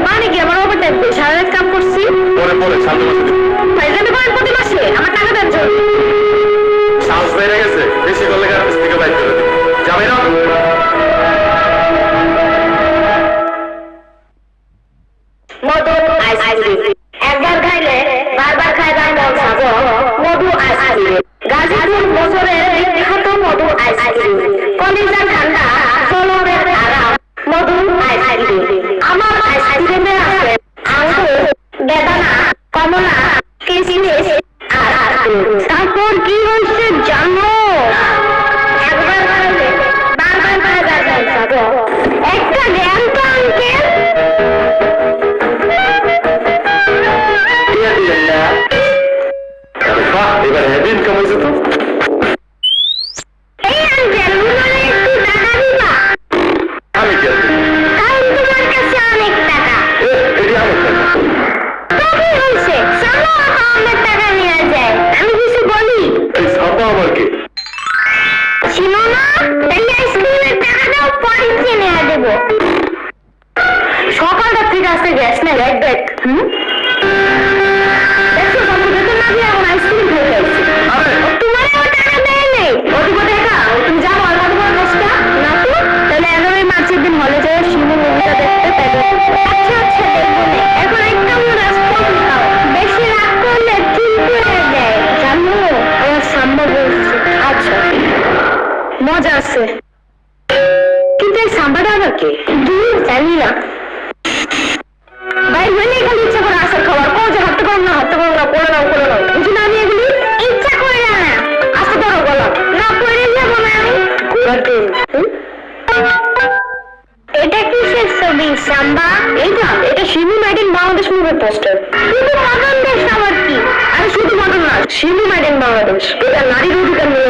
মানে কি আমার ওভার টাইম সারা রাত কাম করছি পরে পরে সামনে মাসে ফাইজলামি করেন প্রতি মাসে আমার টাকা দেওয়ার জন্য সাহস বেড়ে গেছে বেশি করলে গার্মেন্টস থেকে বাইক করে দিই যাবে না মধু আইসক্রিম একবার খাইলে বারবার খাইবার মন চাবো মধু আইসক্রিম গাজীপুর বছরের বিখ্যাত মধু আইসক্রিম কলিজা ঠান্ডা জলবের আরাম মধু আইসক্রিম আমার আইসক্রিমে আছে আঙ্গুর বেদানা কমলা কিশমিশ আর তারপর কি হয়েছে জানো একবার খাইলে বারবার খাইবার মন চাবো একটা জ্ঞান তো আঙ্কেল এবার হেভি ইনকাম হয়েছে তো এই আঙ্কেল উনারে একটু টাকা দিবা আমি কেন কারণ তোমার কাছে অনেক টাকা এটি আমার টাকা তবে হয়েছে চলো আমার টাকা নিয়ে যায় আমি কিছু বলি এই সাপা আমার কি ছিল না তাহলে আইসক্রিমের টাকা দাও পরে কিনে দেবো সকালটা থেকে আসতে গ্যাস না এক ব্যাগ দেখছো বাবু বেতন না দিয়ে এখন আইসক্রিম খেয়ে যাচ্ছি তোমার আমার টাকা দেয় নেই ওদিকে দেখা তুমি যাবো আর কত বড় নষ্টা না তো তাহলে 11 মার্চের দিন হলে যাও শিমু মুভিটা দেখতে পাবে আচ্ছা আচ্ছা দেখবো না এখন একটা রাস্তা খাও বেশি রাগ করলে ঠিক করে দেয় জানো আমার সাম্য বলছে আচ্ছা মজা আছে কিন্তু এই সাম্বাটা আবার কে জানি না ভাই হইলে খালি ইচ্ছা করে আসার খাবার কো যে হাঁটতে পারো না করে নাও বুঝি না আমি এগুলি ইচ্ছা করে না আসতে পারো বলো না করে যাবো না আমি এটা কিসের ছবি সাম্বা এটা শিমু ম্যাডেন বাংলাদেশ মুভির পোস্টার শুধু মডার্ন দেশ আবার কি আরে শুধু মডার্ন না শিমু ম্যাডেন বাংলাদেশ এটা নারীর অধিকার নিয়ে